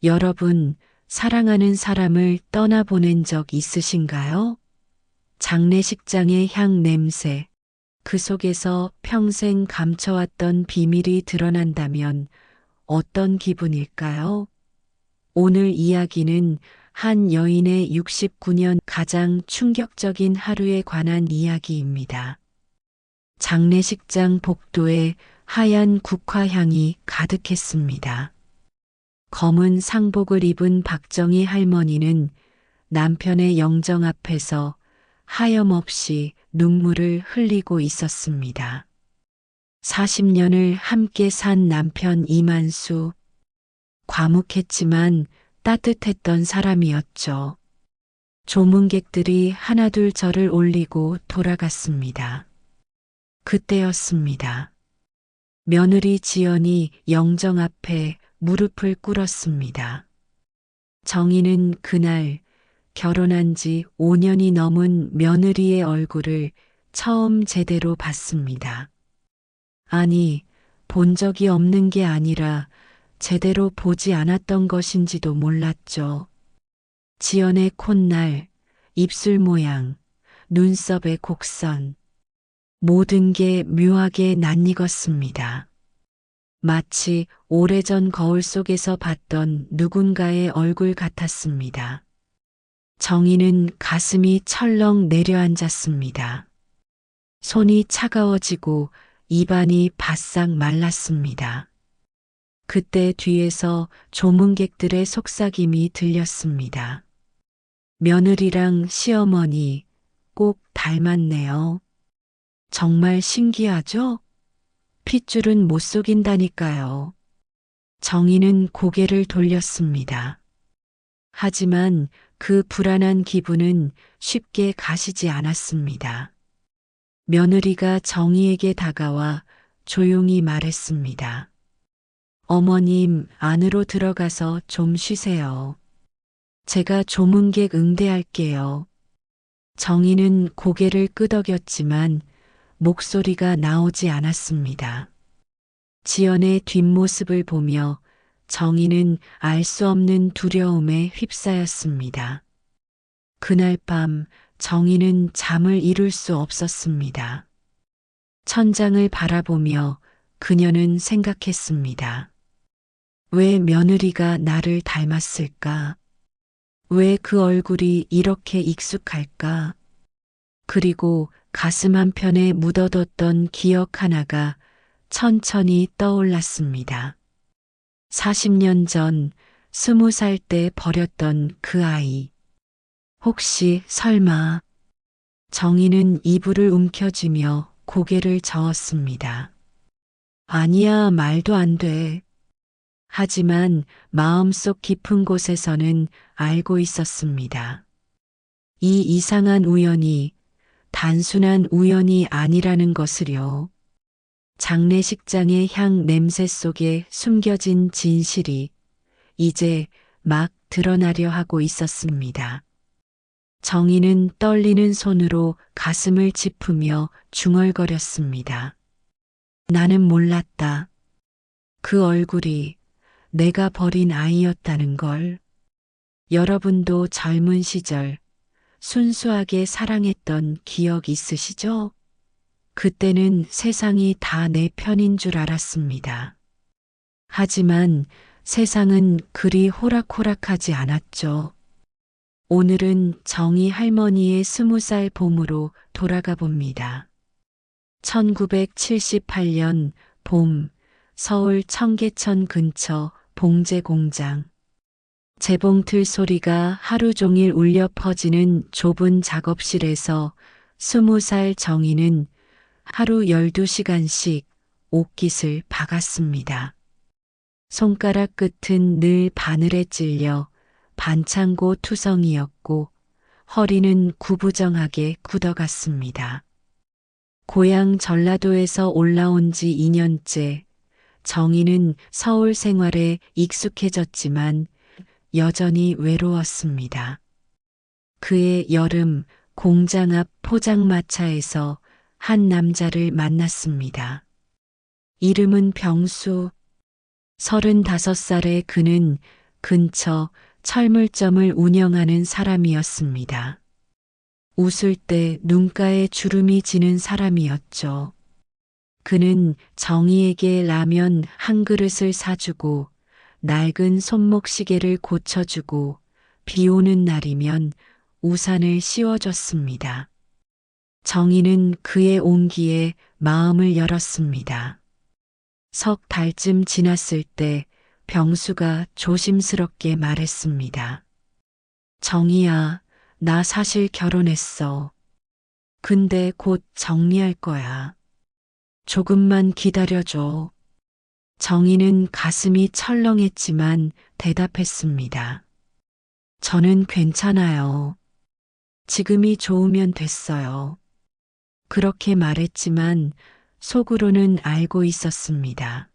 여러분, 사랑하는 사람을 떠나보낸 적 있으신가요? 장례식장의 향 냄새, 그 속에서 평생 감춰왔던 비밀이 드러난다면 어떤 기분일까요? 오늘 이야기는 한 여인의 69년 가장 충격적인 하루에 관한 이야기입니다. 장례식장 복도에 하얀 국화향이 가득했습니다. 검은 상복을 입은 박정희 할머니는 남편의 영정 앞에서 하염없이 눈물을 흘리고 있었습니다. 40년을 함께 산 남편 이만수, 과묵했지만 따뜻했던 사람이었죠. 조문객들이 하나둘 절을 올리고 돌아갔습니다. 그때였습니다. 며느리 지연이 영정 앞에 무릎을 꿇었습니다. 정희는 그날 결혼한 지 5년이 넘은 며느리의 얼굴을 처음 제대로 봤습니다. 아니, 본 적이 없는 게 아니라 제대로 보지 않았던 것인지도 몰랐죠. 지연의 콧날, 입술 모양, 눈썹의 곡선, 모든 게 묘하게 낯익었습니다. 마치 오래전 거울 속에서 봤던 누군가의 얼굴 같았습니다. 정희는 가슴이 철렁 내려앉았습니다. 손이 차가워지고 입안이 바싹 말랐습니다. 그때 뒤에서 조문객들의 속삭임이 들렸습니다. 며느리랑 시어머니 꼭 닮았네요. 정말 신기하죠? 핏줄은 못 속인다니까요. 정희는 고개를 돌렸습니다. 하지만 그 불안한 기분은 쉽게 가시지 않았습니다. 며느리가 정희에게 다가와 조용히 말했습니다. 어머님, 안으로 들어가서 좀 쉬세요. 제가 조문객 응대할게요. 정희는 고개를 끄덕였지만 목소리가 나오지 않았습니다. 지연의 뒷모습을 보며 정희는 알 수 없는 두려움에 휩싸였습니다. 그날 밤 정희는 잠을 이룰 수 없었습니다. 천장을 바라보며 그녀는 생각했습니다. 왜 며느리가 나를 닮았을까? 왜 그 얼굴이 이렇게 익숙할까? 그리고 가슴 한편에 묻어뒀던 기억 하나가 천천히 떠올랐습니다. 40년 전 20살 때 버렸던 그 아이. 혹시 설마. 정희는 이불을 움켜쥐며 고개를 저었습니다. 아니야, 말도 안 돼. 하지만 마음속 깊은 곳에서는 알고 있었습니다. 이 이상한 우연이 단순한 우연이 아니라는 것을요. 장례식장의 향 냄새 속에 숨겨진 진실이 이제 막 드러나려 하고 있었습니다. 정희는 떨리는 손으로 가슴을 짚으며 중얼거렸습니다. 나는 몰랐다. 그 얼굴이 내가 버린 아이였다는 걸. 여러분도 젊은 시절 순수하게 사랑했던 기억 있으시죠? 그때는 세상이 다 내 편인 줄 알았습니다. 하지만 세상은 그리 호락호락하지 않았죠. 오늘은 정희 할머니의 20살 봄으로 돌아가 봅니다. 1978년 봄, 서울 청계천 근처 봉제 공장. 재봉틀 소리가 하루 종일 울려 퍼지는 좁은 작업실에서 20살 정희는 하루 12시간씩 옷깃을 박았습니다. 손가락 끝은 늘 바늘에 찔려 반창고 투성이었고 허리는 구부정하게 굳어갔습니다. 고향 전라도에서 올라온 지 2년째 정희는 서울 생활에 익숙해졌지만 여전히 외로웠습니다. 그의 여름 공장 앞 포장마차에서 한 남자를 만났습니다. 이름은 병수. 35살의 그는 근처 철물점을 운영하는 사람이었습니다. 웃을 때 눈가에 주름이 지는 사람이었죠. 그는 정희에게 라면 한 그릇을 사주고 낡은 손목시계를 고쳐주고 비 오는 날이면 우산을 씌워줬습니다. 정희는 그의 온기에 마음을 열었습니다. 석 달쯤 지났을 때 병수가 조심스럽게 말했습니다. 정희야, 나 사실 결혼했어. 근데 곧 정리할 거야. 조금만 기다려줘. 정희는 가슴이 철렁했지만 대답했습니다. 저는 괜찮아요. 지금이 좋으면 됐어요. 그렇게 말했지만 속으로는 알고 있었습니다.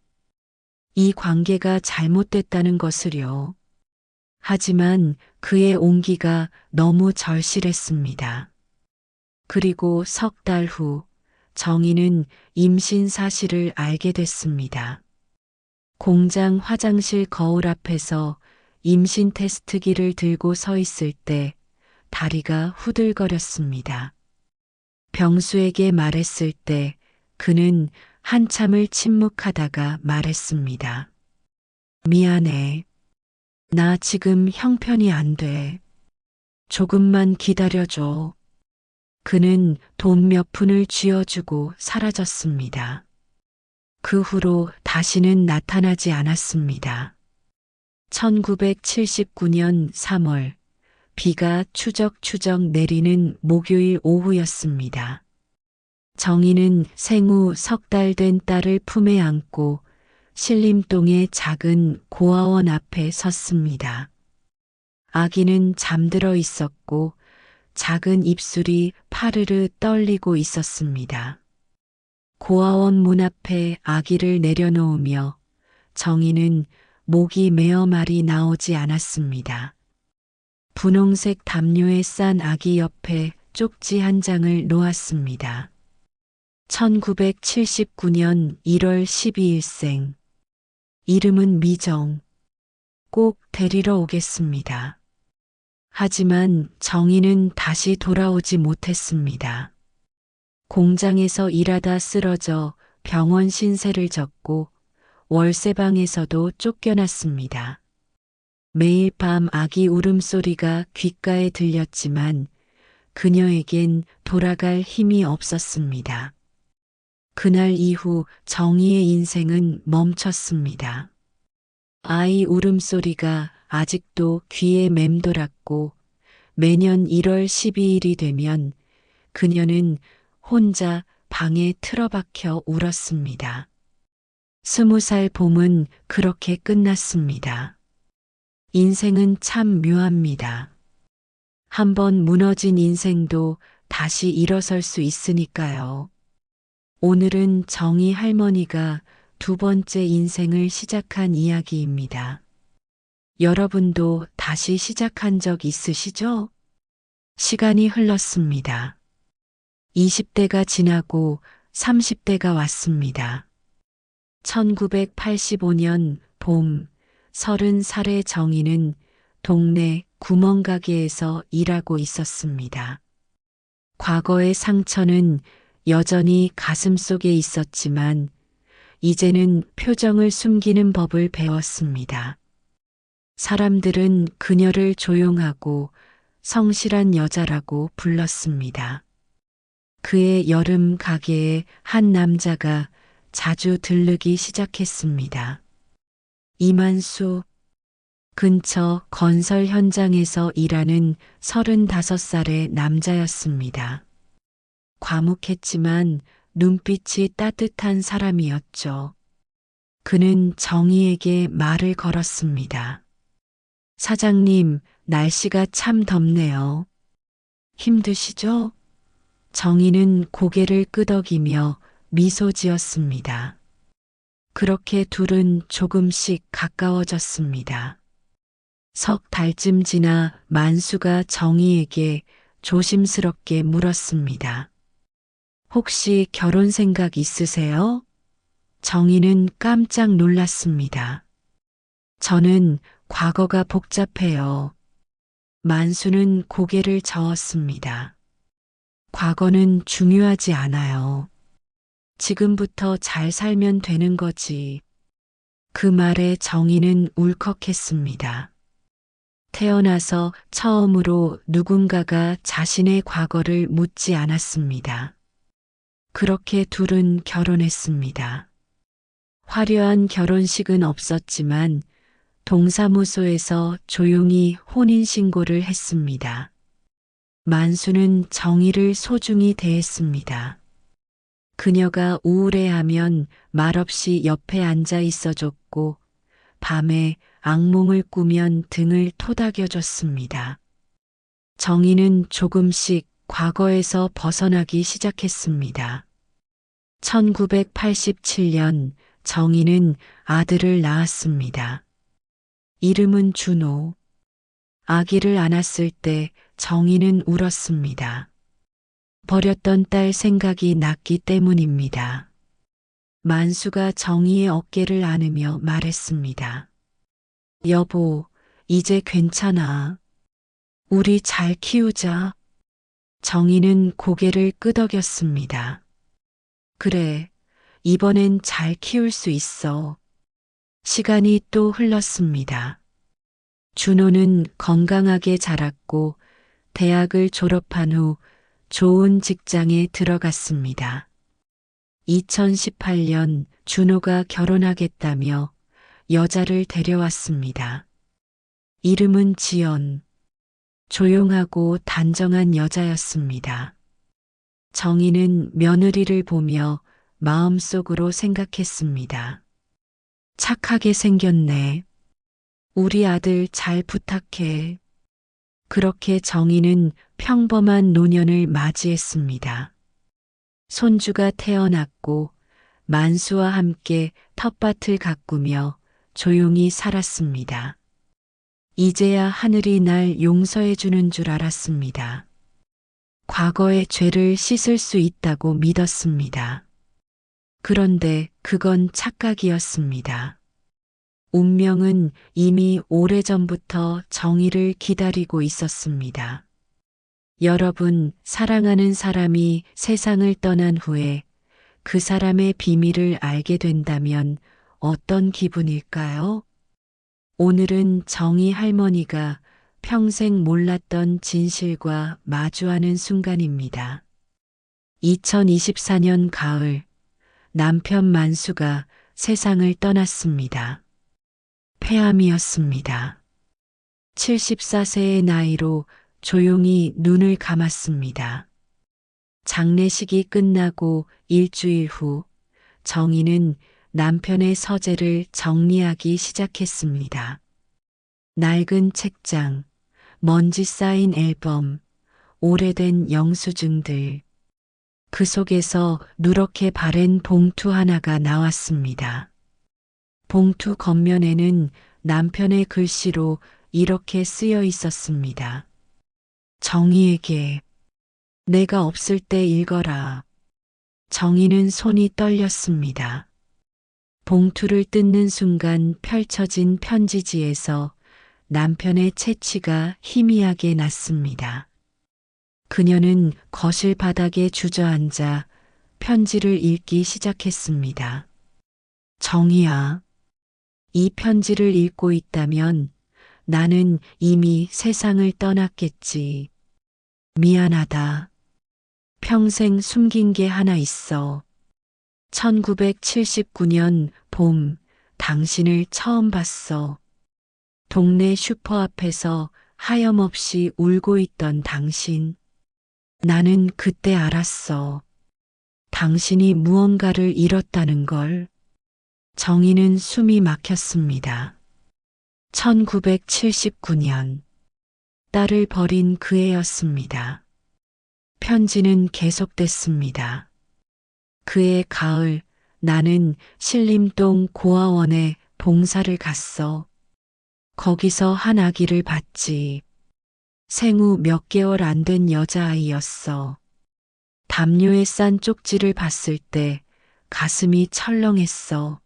이 관계가 잘못됐다는 것을요. 하지만 그의 온기가 너무 절실했습니다. 그리고 석 달 후 정희는 임신 사실을 알게 됐습니다. 공장 화장실 거울 앞에서 임신 테스트기를 들고 서 있을 때 다리가 후들거렸습니다. 병수에게 말했을 때 그는 한참을 침묵하다가 말했습니다. 미안해. 나 지금 형편이 안 돼. 조금만 기다려줘. 그는 돈 몇 푼을 쥐어주고 사라졌습니다. 그 후로 다시는 나타나지 않았습니다. 1979년 3월, 비가 추적추적 내리는 목요일 오후였습니다. 정희는 생후 석 달 된 딸을 품에 안고 신림동의 작은 고아원 앞에 섰습니다. 아기는 잠들어 있었고 작은 입술이 파르르 떨리고 있었습니다. 고아원 문 앞에 아기를 내려놓으며 정희는 목이 메어 말이 나오지 않았습니다. 분홍색 담요에 싼 아기 옆에 쪽지 한 장을 놓았습니다. 1979년 1월 12일생. 이름은 미정. 꼭 데리러 오겠습니다. 하지만 정희는 다시 돌아오지 못했습니다. 공장에서 일하다 쓰러져 병원 신세를 졌고 월세방에서도 쫓겨났습니다. 매일 밤 아기 울음소리가 귓가에 들렸지만 그녀에겐 돌아갈 힘이 없었습니다. 그날 이후 정희의 인생은 멈췄습니다. 아이 울음소리가 아직도 귀에 맴돌았고 매년 1월 12일이 되면 그녀는 혼자 방에 틀어박혀 울었습니다. 20살 봄은 그렇게 끝났습니다. 인생은 참 묘합니다. 한번 무너진 인생도 다시 일어설 수 있으니까요. 오늘은 정희 할머니가 두 번째 인생을 시작한 이야기입니다. 여러분도 다시 시작한 적 있으시죠? 시간이 흘렀습니다. 20대가 지나고 30대가 왔습니다. 1985년 봄, 30살의 정희는 동네 구멍가게에서 일하고 있었습니다. 과거의 상처는 여전히 가슴속에 있었지만 이제는 표정을 숨기는 법을 배웠습니다. 사람들은 그녀를 조용하고 성실한 여자라고 불렀습니다. 그의 여름 가게에 한 남자가 자주 들르기 시작했습니다. 이만수. 근처 건설 현장에서 일하는 35살의 남자였습니다. 과묵했지만 눈빛이 따뜻한 사람이었죠. 그는 정희에게 말을 걸었습니다. 사장님, 날씨가 참 덥네요. 힘드시죠? 정희는 고개를 끄덕이며 미소 지었습니다. 그렇게 둘은 조금씩 가까워졌습니다. 석 달쯤 지나 만수가 정희에게 조심스럽게 물었습니다. 혹시 결혼 생각 있으세요? 정희는 깜짝 놀랐습니다. 저는 과거가 복잡해요. 만수는 고개를 저었습니다. 과거는 중요하지 않아요. 지금부터 잘 살면 되는 거지. 그 말에 정희는 울컥했습니다. 태어나서 처음으로 누군가가 자신의 과거를 묻지 않았습니다. 그렇게 둘은 결혼했습니다. 화려한 결혼식은 없었지만 동사무소에서 조용히 혼인신고를 했습니다. 만수는 정희를 소중히 대했습니다. 그녀가 우울해하면 말없이 옆에 앉아 있어줬고 밤에 악몽을 꾸면 등을 토닥여줬습니다. 정희는 조금씩 과거에서 벗어나기 시작했습니다. 1987년 정희는 아들을 낳았습니다. 이름은 준호. 아기를 안았을 때 정희는 울었습니다. 버렸던 딸 생각이 났기 때문입니다. 만수가 정희의 어깨를 안으며 말했습니다. 여보, 이제 괜찮아. 우리 잘 키우자. 정희는 고개를 끄덕였습니다. 그래, 이번엔 잘 키울 수 있어. 시간이 또 흘렀습니다. 준호는 건강하게 자랐고 대학을 졸업한 후 좋은 직장에 들어갔습니다. 2018년 준호가 결혼하겠다며 여자를 데려왔습니다. 이름은 지연. 조용하고 단정한 여자였습니다. 정희는 며느리를 보며 마음속으로 생각했습니다. 착하게 생겼네. 우리 아들 잘 부탁해. 그렇게 정희는 평범한 노년을 맞이했습니다. 손주가 태어났고 만수와 함께 텃밭을 가꾸며 조용히 살았습니다. 이제야 하늘이 날 용서해 주는 줄 알았습니다. 과거의 죄를 씻을 수 있다고 믿었습니다. 그런데 그건 착각이었습니다. 운명은 이미 오래전부터 정의를 기다리고 있었습니다. 여러분, 사랑하는 사람이 세상을 떠난 후에 그 사람의 비밀을 알게 된다면 어떤 기분일까요? 오늘은 정희 할머니가 평생 몰랐던 진실과 마주하는 순간입니다. 2024년 가을, 남편 만수가 세상을 떠났습니다. 폐암이었습니다. 74세의 나이로 조용히 눈을 감았습니다. 장례식이 끝나고 일주일 후 정희는 남편의 서재를 정리하기 시작했습니다. 낡은 책장, 먼지 쌓인 앨범, 오래된 영수증들. 그 속에서 누렇게 바랜 봉투 하나가 나왔습니다. 봉투 겉면에는 남편의 글씨로 이렇게 쓰여 있었습니다. 정희에게 내가 없을 때 읽어라. 정희는 손이 떨렸습니다. 봉투를 뜯는 순간 펼쳐진 편지지에서 남편의 채취가 희미하게 났습니다. 그녀는 거실 바닥에 주저앉아 편지를 읽기 시작했습니다. 정희야, 이 편지를 읽고 있다면 나는 이미 세상을 떠났겠지. 미안하다. 평생 숨긴 게 하나 있어. 1979년 봄, 당신을 처음 봤어. 동네 슈퍼 앞에서 하염없이 울고 있던 당신. 나는 그때 알았어. 당신이 무언가를 잃었다는 걸. 정희는 숨이 막혔습니다. 1979년, 딸을 버린 그 해였습니다. 편지는 계속됐습니다. 그해 가을, 나는 신림동 고아원에 봉사를 갔어. 거기서 한 아기를 봤지. 생후 몇 개월 안 된 여자아이였어. 담요에 싼 쪽지를 봤을 때 가슴이 철렁했어.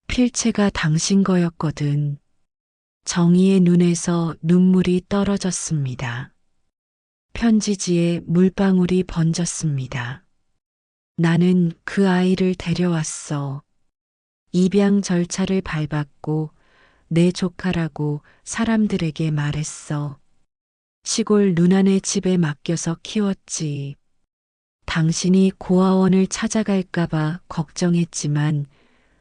필체가 당신 거였거든. 정희의 눈에서 눈물이 떨어졌습니다. 편지지에 물방울이 번졌습니다. 나는 그 아이를 데려왔어. 입양 절차를 밟았고 내 조카라고 사람들에게 말했어. 시골 누나네 집에 맡겨서 키웠지. 당신이 고아원을 찾아갈까봐 걱정했지만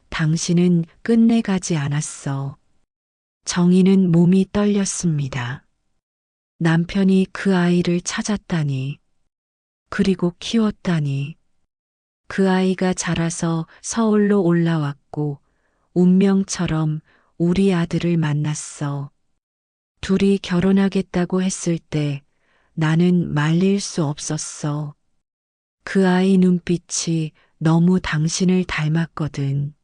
당신은 끝내 가지 않았어. 정희는 몸이 떨렸습니다. 남편이 그 아이를 찾았다니. 그리고 키웠다니. 그 아이가 자라서 서울로 올라왔고 운명처럼 우리 아들을 만났어. 둘이 결혼하겠다고 했을 때 나는 말릴 수 없었어. 그 아이 눈빛이 너무 당신을 닮았거든.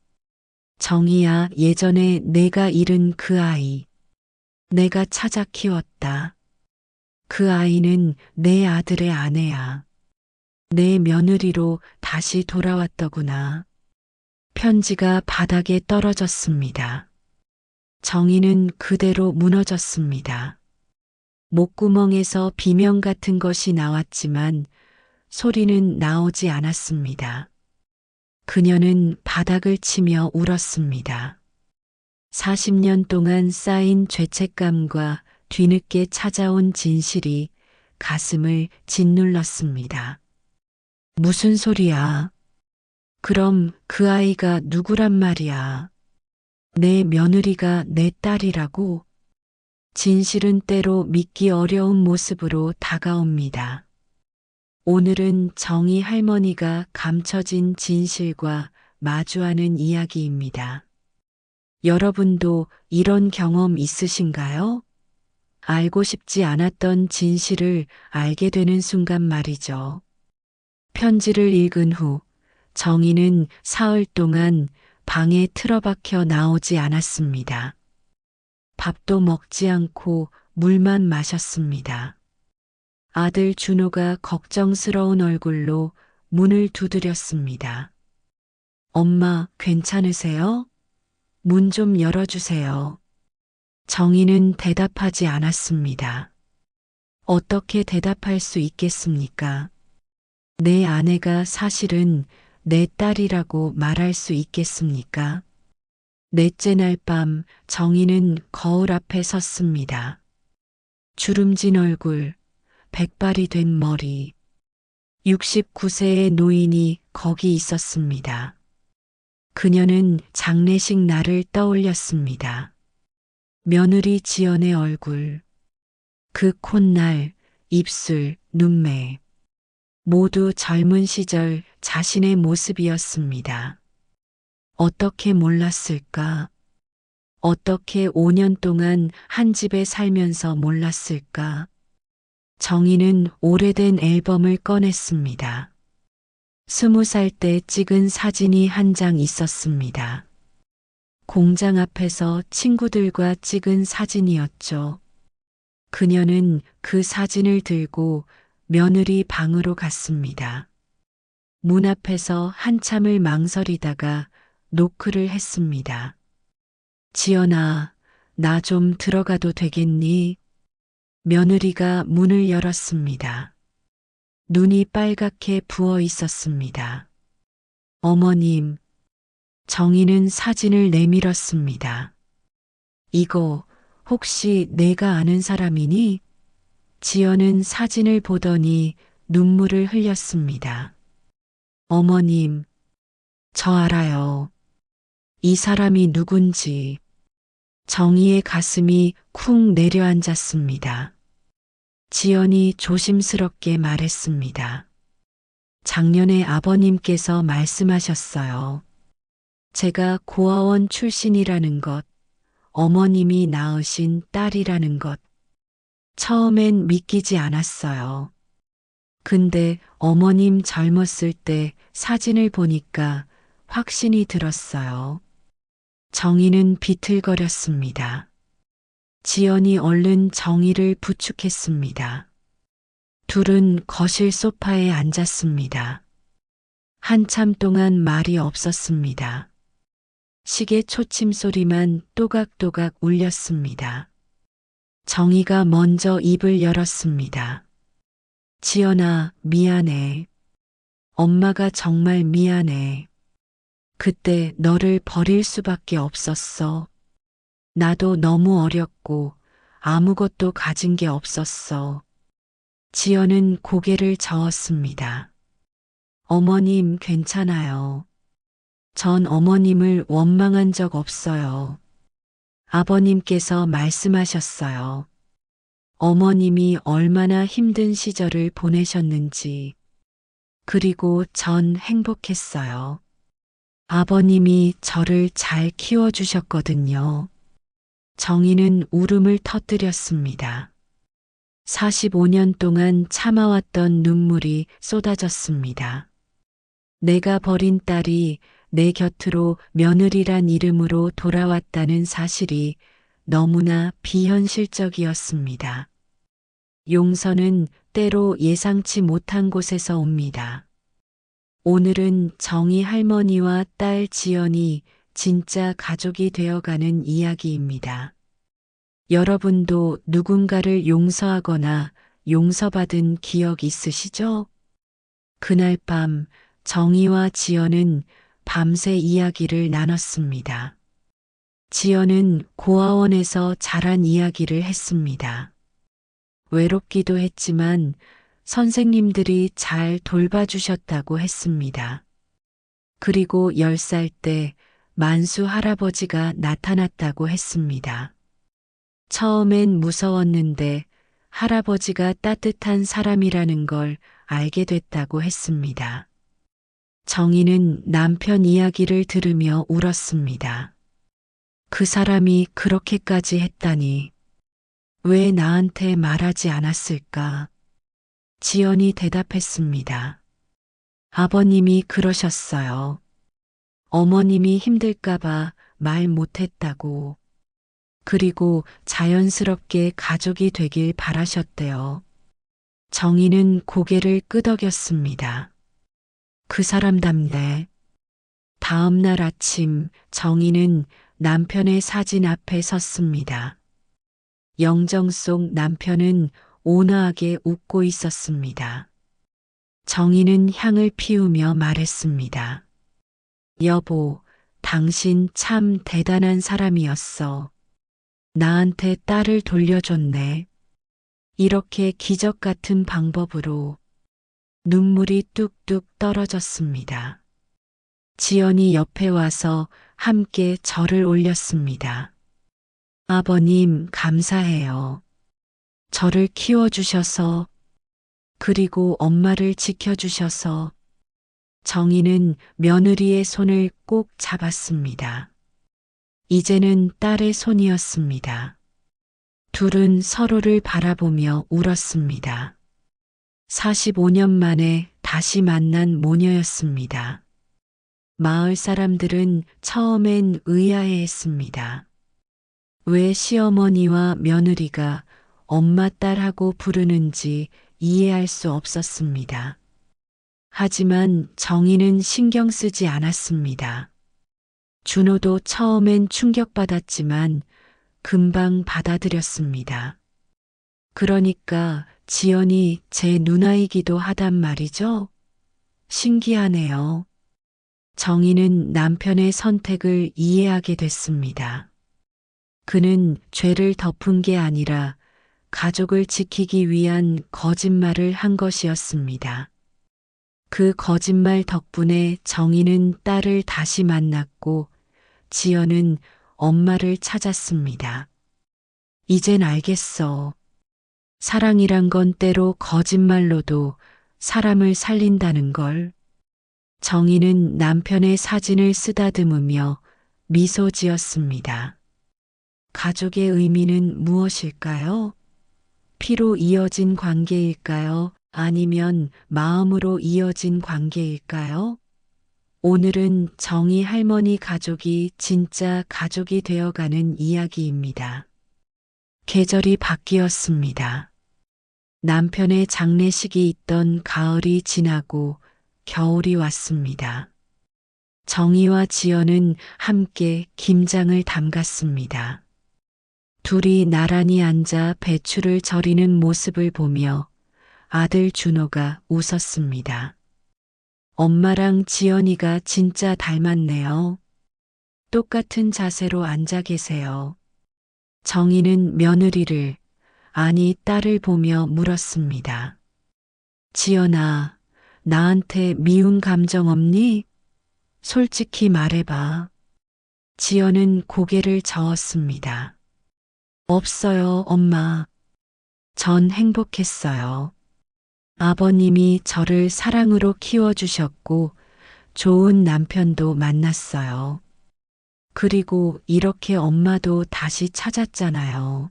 정희야, 예전에 내가 잃은 그 아이. 내가 찾아 키웠다. 그 아이는 내 아들의 아내야. 내 며느리로 다시 돌아왔더구나. 편지가 바닥에 떨어졌습니다. 정희는 그대로 무너졌습니다. 목구멍에서 비명 같은 것이 나왔지만 소리는 나오지 않았습니다. 그녀는 바닥을 치며 울었습니다. 40년 동안 쌓인 죄책감과 뒤늦게 찾아온 진실이 가슴을 짓눌렀습니다. 무슨 소리야? 그럼 그 아이가 누구란 말이야? 내 며느리가 내 딸이라고? 진실은 때로 믿기 어려운 모습으로 다가옵니다. 오늘은 정희 할머니가 감춰진 진실과 마주하는 이야기입니다. 여러분도 이런 경험 있으신가요? 알고 싶지 않았던 진실을 알게 되는 순간 말이죠. 편지를 읽은 후 정희는 사흘 동안 방에 틀어박혀 나오지 않았습니다. 밥도 먹지 않고 물만 마셨습니다. 아들 준호가 걱정스러운 얼굴로 문을 두드렸습니다. 엄마, 괜찮으세요? 문 좀 열어주세요. 정희는 대답하지 않았습니다. 어떻게 대답할 수 있겠습니까? 내 아내가 사실은 내 딸이라고 말할 수 있겠습니까? 넷째 날 밤 정희는 거울 앞에 섰습니다. 주름진 얼굴, 백발이 된 머리, 69세의 노인이 거기 있었습니다. 그녀는 장례식 날을 떠올렸습니다. 며느리 지연의 얼굴, 그 콧날, 입술, 눈매, 모두 젊은 시절 자신의 모습이었습니다. 어떻게 몰랐을까? 어떻게 5년 동안 한 집에 살면서 몰랐을까? 정희는 오래된 앨범을 꺼냈습니다. 20살 때 찍은 사진이 한 장 있었습니다. 공장 앞에서 친구들과 찍은 사진이었죠. 그녀는 그 사진을 들고 며느리 방으로 갔습니다. 문 앞에서 한참을 망설이다가 노크를 했습니다. 지연아, 나 좀 들어가도 되겠니? 며느리가 문을 열었습니다. 눈이 빨갛게 부어 있었습니다. 어머님, 정희는 사진을 내밀었습니다. 이거 혹시 내가 아는 사람이니? 지연은 사진을 보더니 눈물을 흘렸습니다. 어머님, 저 알아요. 이 사람이 누군지. 정희의 가슴이 쿵 내려앉았습니다. 지연이 조심스럽게 말했습니다. 작년에 아버님께서 말씀하셨어요. 제가 고아원 출신이라는 것, 어머님이 낳으신 딸이라는 것. 처음엔 믿기지 않았어요. 근데 어머님 젊었을 때 사진을 보니까 확신이 들었어요. 정희는 비틀거렸습니다. 지연이 얼른 정희를 부축했습니다. 둘은 거실 소파에 앉았습니다. 한참 동안 말이 없었습니다. 시계 초침 소리만 또각또각 울렸습니다. 정희가 먼저 입을 열었습니다. 지연아, 미안해. 엄마가 정말 미안해. 그때 너를 버릴 수밖에 없었어. 나도 너무 어렸고 아무것도 가진 게 없었어. 지연은 고개를 저었습니다. 어머님, 괜찮아요. 전 어머님을 원망한 적 없어요. 아버님께서 말씀하셨어요. 어머님이 얼마나 힘든 시절을 보내셨는지. 그리고 전 행복했어요. 아버님이 저를 잘 키워주셨거든요. 정희는 울음을 터뜨렸습니다. 45년 동안 참아왔던 눈물이 쏟아졌습니다. 내가 버린 딸이 내 곁으로 며느리란 이름으로 돌아왔다는 사실이 너무나 비현실적이었습니다. 용서는 때로 예상치 못한 곳에서 옵니다. 오늘은 정희 할머니와 딸 지연이 진짜 가족이 되어가는 이야기입니다. 여러분도 누군가를 용서하거나 용서받은 기억 있으시죠? 그날 밤 정희와 지연은 밤새 이야기를 나눴습니다. 지연은 고아원에서 자란 이야기를 했습니다. 외롭기도 했지만 선생님들이 잘 돌봐주셨다고 했습니다. 그리고 10살 때 만수 할아버지가 나타났다고 했습니다. 처음엔 무서웠는데 할아버지가 따뜻한 사람이라는 걸 알게 됐다고 했습니다. 정희는 남편 이야기를 들으며 울었습니다. 그 사람이 그렇게까지 했다니. 왜 나한테 말하지 않았을까? 지연이 대답했습니다. 아버님이 그러셨어요. 어머님이 힘들까봐 말 못했다고. 그리고 자연스럽게 가족이 되길 바라셨대요. 정희는 고개를 끄덕였습니다. 그 사람답네. 다음 날 아침 정희는 남편의 사진 앞에 섰습니다. 영정 속 남편은 온화하게 웃고 있었습니다. 정희는 향을 피우며 말했습니다. 여보, 당신 참 대단한 사람이었어. 나한테 딸을 돌려줬네. 이렇게 기적 같은 방법으로. 눈물이 뚝뚝 떨어졌습니다. 지연이 옆에 와서 함께 절을 올렸습니다. 아버님, 감사해요. 저를 키워주셔서, 그리고 엄마를 지켜주셔서. 정희는 며느리의 손을 꼭 잡았습니다. 이제는 딸의 손이었습니다. 둘은 서로를 바라보며 울었습니다. 45년 만에 다시 만난 모녀였습니다. 마을 사람들은 처음엔 의아해했습니다. 왜 시어머니와 며느리가 엄마 딸하고 부르는지 이해할 수 없었습니다. 하지만 정희는 신경 쓰지 않았습니다. 준호도 처음엔 충격받았지만 금방 받아들였습니다. 그러니까 지연이 제 누나이기도 하단 말이죠? 신기하네요. 정희는 남편의 선택을 이해하게 됐습니다. 그는 죄를 덮은 게 아니라 가족을 지키기 위한 거짓말을 한 것이었습니다. 그 거짓말 덕분에 정희는 딸을 다시 만났고 지연은 엄마를 찾았습니다. 이젠 알겠어. 사랑이란 건 때로 거짓말로도 사람을 살린다는 걸. 정희는 남편의 사진을 쓰다듬으며 미소 지었습니다. 가족의 의미는 무엇일까요? 피로 이어진 관계일까요? 아니면 마음으로 이어진 관계일까요? 오늘은 정희 할머니 가족이 진짜 가족이 되어가는 이야기입니다. 계절이 바뀌었습니다. 남편의 장례식이 있던 가을이 지나고 겨울이 왔습니다. 정희와 지연은 함께 김장을 담갔습니다. 둘이 나란히 앉아 배추를 절이는 모습을 보며 아들 준호가 웃었습니다. 엄마랑 지연이가 진짜 닮았네요. 똑같은 자세로 앉아 계세요. 정희는 며느리를, 아니 딸을 보며 물었습니다. 지연아, 나한테 미운 감정 없니? 솔직히 말해봐. 지연은 고개를 저었습니다. 없어요, 엄마. 전 행복했어요. 아버님이 저를 사랑으로 키워주셨고 좋은 남편도 만났어요. 그리고 이렇게 엄마도 다시 찾았잖아요.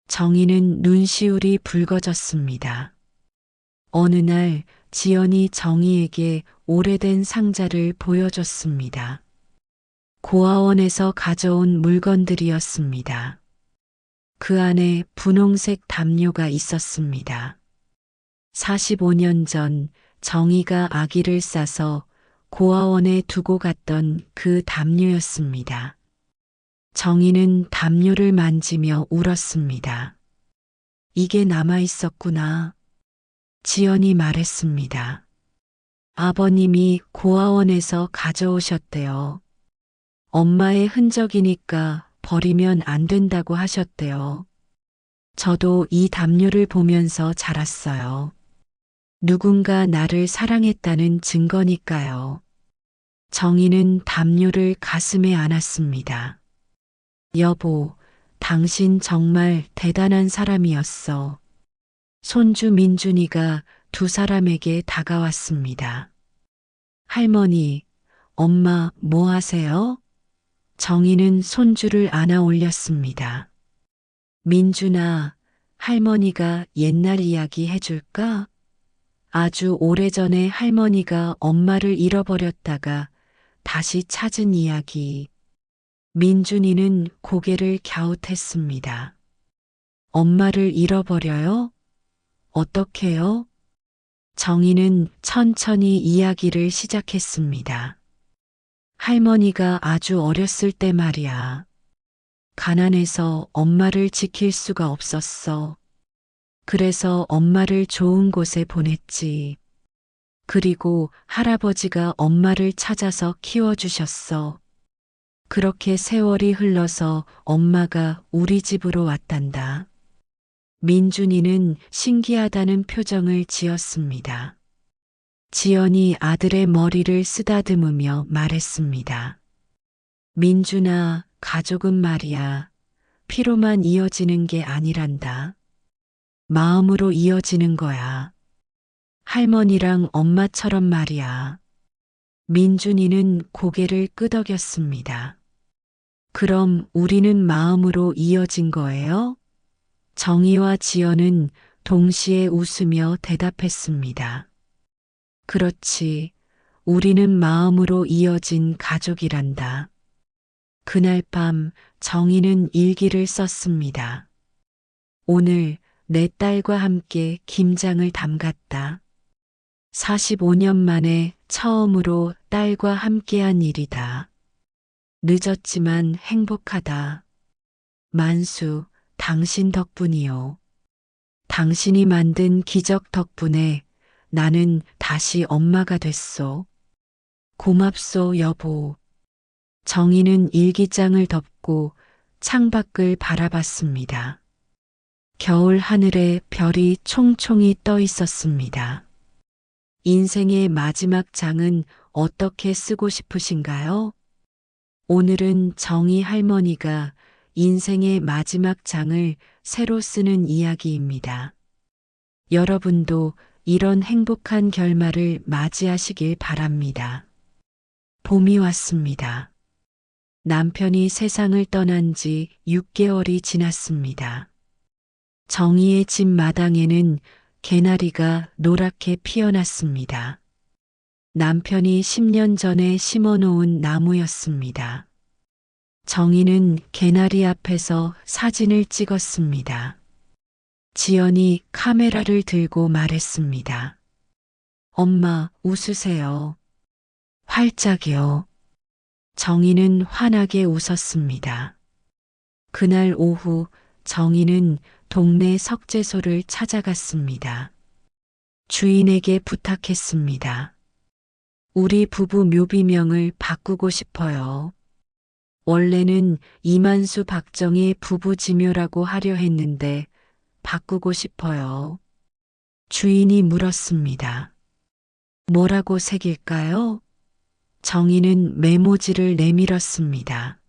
정희는 눈시울이 붉어졌습니다. 어느 날 지연이 정희에게 오래된 상자를 보여줬습니다. 고아원에서 가져온 물건들이었습니다. 그 안에 분홍색 담요가 있었습니다. 45년 전 정희가 아기를 싸서 고아원에 두고 갔던 그 담요였습니다. 정희는 담요를 만지며 울었습니다. 이게 남아 있었구나. 지연이 말했습니다. 아버님이 고아원에서 가져오셨대요. 엄마의 흔적이니까 버리면 안 된다고 하셨대요. 저도 이 담요를 보면서 자랐어요. 누군가 나를 사랑했다는 증거니까요. 정희는 담요를 가슴에 안았습니다. 여보, 당신 정말 대단한 사람이었어. 손주 민준이가 두 사람에게 다가왔습니다. 할머니, 엄마 뭐 하세요? 정희는 손주를 안아 올렸습니다. 민준아, 할머니가 옛날 이야기 해줄까? 아주 오래전에 할머니가 엄마를 잃어버렸다가 다시 찾은 이야기. 민준이는 고개를 갸웃했습니다. 엄마를 잃어버려요? 어떻게요? 정희는 천천히 이야기를 시작했습니다. 할머니가 아주 어렸을 때 말이야. 가난해서 엄마를 지킬 수가 없었어. 그래서 엄마를 좋은 곳에 보냈지. 그리고 할아버지가 엄마를 찾아서 키워주셨어. 그렇게 세월이 흘러서 엄마가 우리 집으로 왔단다. 민준이는 신기하다는 표정을 지었습니다. 지연이 아들의 머리를 쓰다듬으며 말했습니다. 민준아, 가족은 말이야. 피로만 이어지는 게 아니란다. 마음으로 이어지는 거야. 할머니랑 엄마처럼 말이야. 민준이는 고개를 끄덕였습니다. 그럼 우리는 마음으로 이어진 거예요? 정희와 지연은 동시에 웃으며 대답했습니다. 그렇지. 우리는 마음으로 이어진 가족이란다. 그날 밤 정희는 일기를 썼습니다. 오늘 내 딸과 함께 김장을 담갔다. 45년 만에 처음으로 딸과 함께한 일이다. 늦었지만 행복하다. 만수, 당신 덕분이요. 당신이 만든 기적 덕분에 나는 다시 엄마가 됐소. 고맙소, 여보. 정희는 일기장을 덮고 창밖을 바라봤습니다. 겨울 하늘에 별이 총총히 떠 있었습니다. 인생의 마지막 장은 어떻게 쓰고 싶으신가요? 오늘은 정희 할머니가 인생의 마지막 장을 새로 쓰는 이야기입니다. 여러분도 이런 행복한 결말을 맞이하시길 바랍니다. 봄이 왔습니다. 남편이 세상을 떠난 지 6개월이 지났습니다. 정희의 집 마당에는 개나리가 노랗게 피어났습니다. 남편이 10년 전에 심어놓은 나무였습니다. 정희는 개나리 앞에서 사진을 찍었습니다. 지연이 카메라를 들고 말했습니다. 엄마, 웃으세요. 활짝이요. 정희는 환하게 웃었습니다. 그날 오후 정희는 동네 석재소를 찾아갔습니다. 주인에게 부탁했습니다. 우리 부부 묘비명을 바꾸고 싶어요. 원래는 이만수 박정희 부부 지묘라고 하려 했는데 바꾸고 싶어요. 주인이 물었습니다. 뭐라고 새길까요? 정희는 메모지를 내밀었습니다.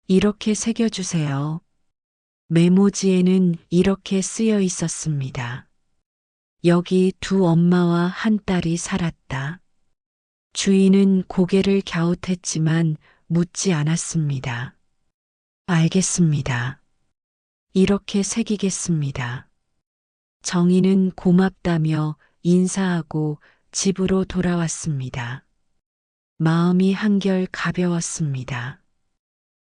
이렇게 새겨주세요. 메모지에는 이렇게 쓰여 있었습니다. 여기 두 엄마와 한 딸이 살았다. 주인은 고개를 갸웃했지만 묻지 않았습니다. 알겠습니다. 이렇게 새기겠습니다. 정희는 고맙다며 인사하고 집으로 돌아왔습니다. 마음이 한결 가벼웠습니다.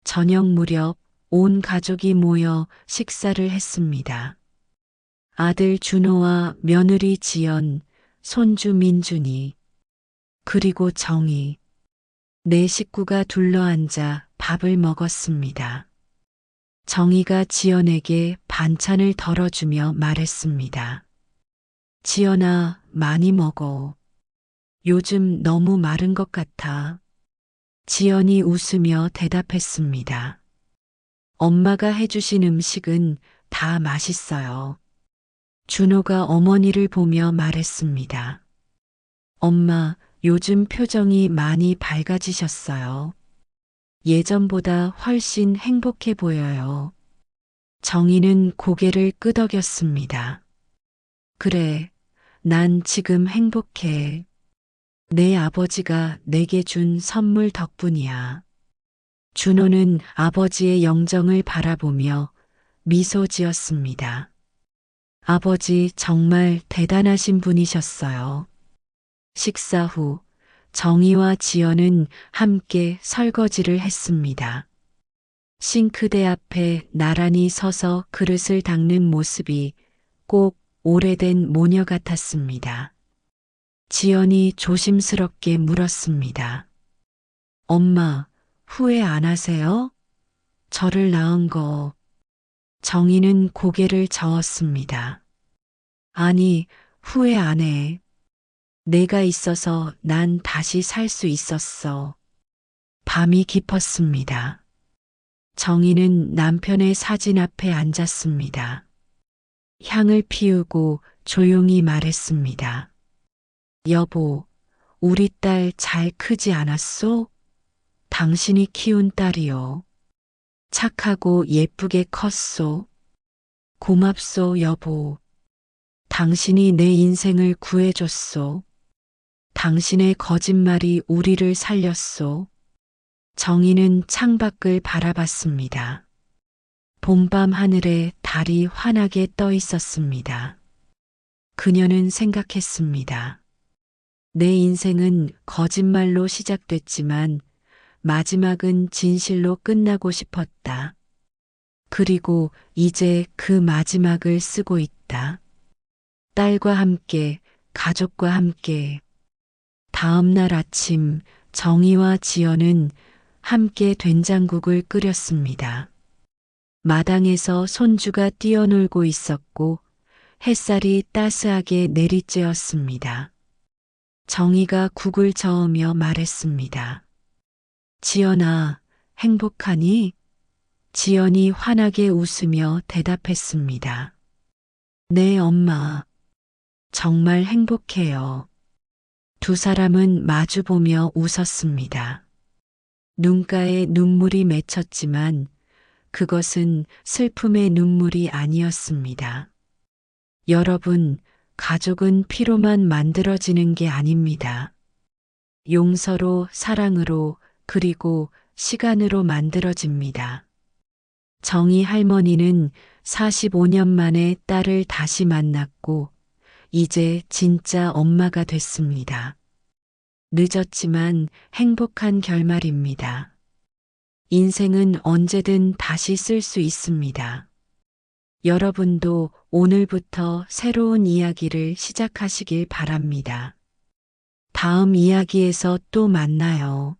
저녁 무렵 온 가족이 모여 식사를 했습니다. 아들 준호와 며느리 지연, 손주 민준이, 그리고 정희, 네 식구가 둘러앉아 밥을 먹었습니다. 정희가 지연에게 반찬을 덜어주며 말했습니다. 지연아, 많이 먹어. 요즘 너무 마른 것 같아. 지연이 웃으며 대답했습니다. 엄마가 해주신 음식은 다 맛있어요. 준호가 어머니를 보며 말했습니다. 엄마, 요즘 표정이 많이 밝아지셨어요. 예전보다 훨씬 행복해 보여요. 정희는 고개를 끄덕였습니다. 그래, 난 지금 행복해. 내 아버지가 내게 준 선물 덕분이야. 준호는 아버지의 영정을 바라보며 미소 지었습니다. 아버지 정말 대단하신 분이셨어요. 식사 후 정희와 지연은 함께 설거지를 했습니다. 싱크대 앞에 나란히 서서 그릇을 닦는 모습이 꼭 오래된 모녀 같았습니다. 지연이 조심스럽게 물었습니다. 엄마, 후회 안 하세요? 저를 낳은 거. 정희는 고개를 저었습니다. 아니, 후회 안 해. 내가 있어서 난 다시 살 수 있었어. 밤이 깊었습니다. 정희는 남편의 사진 앞에 앉았습니다. 향을 피우고 조용히 말했습니다. 여보, 우리 딸 잘 크지 않았소? 당신이 키운 딸이요. 착하고 예쁘게 컸소. 고맙소, 여보. 당신이 내 인생을 구해줬소. 당신의 거짓말이 우리를 살렸소. 정희는 창밖을 바라봤습니다. 봄밤 하늘에 달이 환하게 떠 있었습니다. 그녀는 생각했습니다. 내 인생은 거짓말로 시작됐지만 마지막은 진실로 끝나고 싶었다. 그리고 이제 그 마지막을 쓰고 있다. 딸과 함께, 가족과 함께. 다음 날 아침 정희와 지연은 함께 된장국을 끓였습니다. 마당에서 손주가 뛰어놀고 있었고 햇살이 따스하게 내리쬐었습니다. 정희가 국을 저으며 말했습니다. 지연아, 행복하니? 지연이 환하게 웃으며 대답했습니다. 네, 엄마. 정말 행복해요. 두 사람은 마주보며 웃었습니다. 눈가에 눈물이 맺혔지만 그것은 슬픔의 눈물이 아니었습니다. 여러분, 가족은 피로만 만들어지는 게 아닙니다. 용서로, 사랑으로, 그리고 시간으로 만들어집니다. 정희 할머니는 45년 만에 딸을 다시 만났고 이제 진짜 엄마가 됐습니다. 늦었지만 행복한 결말입니다. 인생은 언제든 다시 쓸 수 있습니다. 여러분도 오늘부터 새로운 이야기를 시작하시길 바랍니다. 다음 이야기에서 또 만나요.